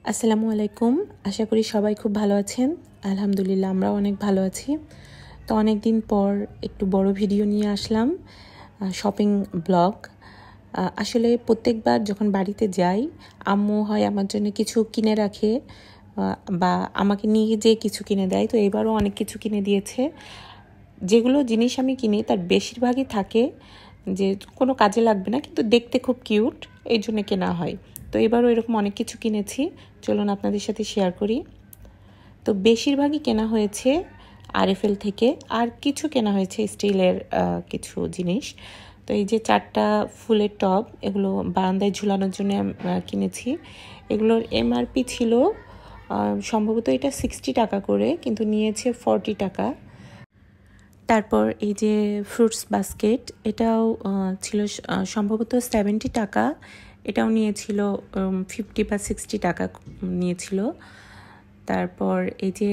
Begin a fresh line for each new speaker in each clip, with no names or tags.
আসসালামু আলাইকুম। আশা করি সবাই খুব ভালো আছেন। আলহামদুলিল্লাহ আমরাও অনেক ভালো আছি। তো অনেক দিন পর একটু বড় ভিডিও নিয়ে আসলাম, শপিং ব্লগ। আসলে প্রত্যেকবার যখন বাড়িতে যাই আম্মু হয় আমার জন্য কিছু কিনে রাখে বা আমাকে নিয়ে যেয়ে কিছু কিনে দেয়। তো এবারও অনেক কিছু কিনে দিয়েছে। যেগুলো জিনিস আমি কিনি তার বেশিরভাগই থাকে যে কোনো কাজে লাগবে না, কিন্তু দেখতে খুব কিউট, এই জন্য কেনা হয়। তো এবারও এরকম অনেক কিছু কিনেছি, চলুন আপনাদের সাথে শেয়ার করি। তো বেশিরভাগই কেনা হয়েছে আরএফএল থেকে, আর কিছু কেনা হয়েছে স্টিলের কিছু জিনিস। তো এই যে 4টা ফুলের টব, এগুলো বারান্দায় ঝুলানোর জন্য কিনেছি। এগুলোর এমআরপি ছিল সম্ভবত এটা 60 টাকা করে, কিন্তু নিয়েছে 40 টাকা। তারপর এই যে ফ্রুটস বাস্কেট, এটাও ছিল সম্ভবত 70 টাকা, এটাও নিয়েছিল 50 বা 60 টাকা নিয়েছিল। তারপর এই যে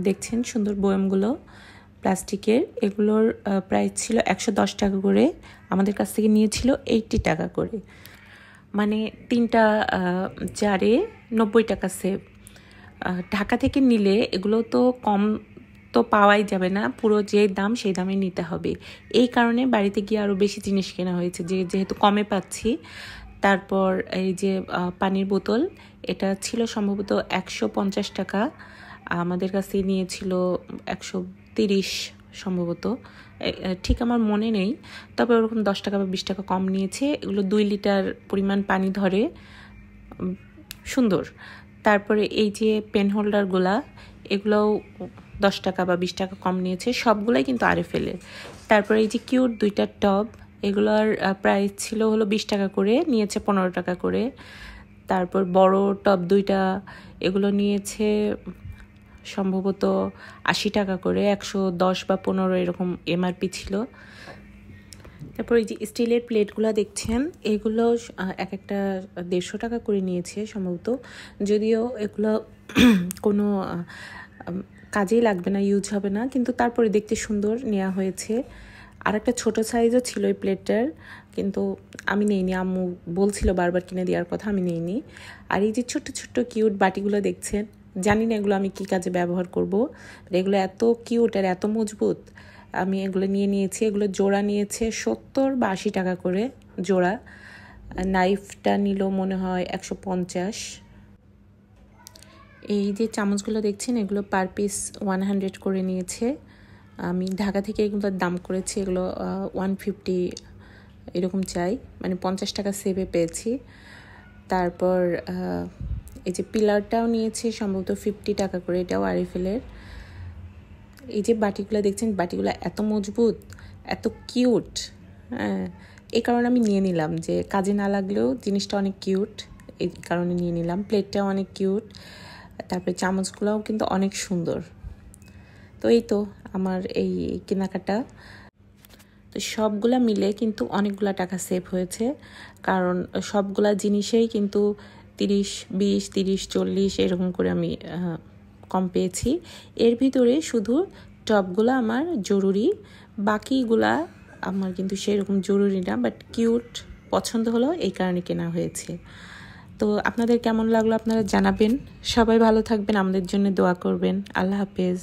দেখছেন সুন্দর বয়ামগুলো প্লাস্টিকের, এগুলোর প্রাইস ছিল 110 টাকা করে, আমাদের কাছ থেকে নিয়েছিল 80 টাকা করে, মানে 3টা জারে 90 টাকা সেভ। ঢাকা থেকে নিলে এগুলো তো কম তো পাওয়াই যাবে না, পুরো যে দাম সেই দামে নিতে হবে। এই কারণে বাড়িতে গিয়ে আরও বেশি জিনিস কেনা হয়েছে, যেহেতু কমে পাচ্ছি। তারপর এই যে পানির বোতল, এটা ছিল সম্ভবত 150 টাকা, আমাদের কাছে নিয়েছিল 130 সম্ভবত, ঠিক আমার মনে নেই, তবে ওরকম 10 টাকা বা 20 টাকা কম নিয়েছে। এগুলো 2 লিটার পরিমাণ পানি ধরে, সুন্দর। তারপরে এই যে পেন হোল্ডারগুলা, এগুলোও 10 টাকা বা 20 টাকা কম নিয়েছে, সবগুলাই কিন্তু আরএফএলের। তারপরে এই যে কিউট 2টা টব, এগুলোর প্রাইস ছিল হলো 20 টাকা করে, নিয়েছে 15 টাকা করে। তারপর বড় টব 2টা, এগুলো নিয়েছে সম্ভবত 80 টাকা করে, 110 বা 15 এরকম এমআরপি ছিল। তারপর এই যে স্টিলের প্লেটগুলো দেখছেন, এগুলো এক একটা 150 টাকা করে নিয়েছে সম্ভবত, যদিও এগুলো কোনো কাজেই লাগবে না, ইউজ হবে না, কিন্তু তারপরে দেখতে সুন্দর নেওয়া হয়েছে। আর একটা ছোটো সাইজও ছিল এই প্লেটটার, কিন্তু আমি নেইনি, আম্মু বলছিল বারবার কিনে দেওয়ার কথা, আমি নেইনি। আর এই যে ছোট্ট ছোট্ট কিউট বাটিগুলো দেখছেন, জানি না এগুলো আমি কী কাজে ব্যবহার করব, এগুলো এত কিউট আর এত মজবুত, আমি এগুলো নিয়েছি। এগুলো জোড়া নিয়েছে 70 বা 80 টাকা করে জোড়া। নাইফটা নিল মনে হয় 150। এই যে চামচগুলো দেখছেন, এগুলো পার পিস 100 করে নিয়েছে। আমি ঢাকা থেকে এগুলোর দাম করেছি, এগুলো 150 এরকম চাই, মানে 50 টাকা সেভে পেয়েছি। তারপর এই যে পিলারটাও নিয়েছে সম্ভবত 50 টাকা করে, এটাও আরএফএলের। এই যে বাটিগুলো দেখছেন, বাটিগুলো এত মজবুত, এত কিউট, হ্যাঁ, এই কারণে আমি নিয়ে নিলাম, যে কাজে না লাগলেও জিনিসটা অনেক কিউট, এই কারণে নিয়ে নিলাম। প্লেটটাও অনেক কিউট, তারপরে চামচগুলোও কিন্তু অনেক সুন্দর। তো এই তো আমার এই কেনাকাটা, তো সবগুলা মিলে কিন্তু অনেকগুলা টাকা সেভ হয়েছে, কারণ সবগুলা জিনিসেই কিন্তু 30, 20, 30, 40 এরকম করে আমি কম পেয়েছি। এর ভিতরে শুধু টপগুলো আমার জরুরি, বাকিগুলা আমার কিন্তু সেরকম জরুরি না, বাট কিউট পছন্দ হলো, এই কারণে কেনা হয়েছে। তো আপনাদের কেমন লাগলো আপনারা জানাবেন। সবাই ভালো থাকবেন, আমাদের জন্য দোয়া করবেন। আল্লাহ হাফেজ।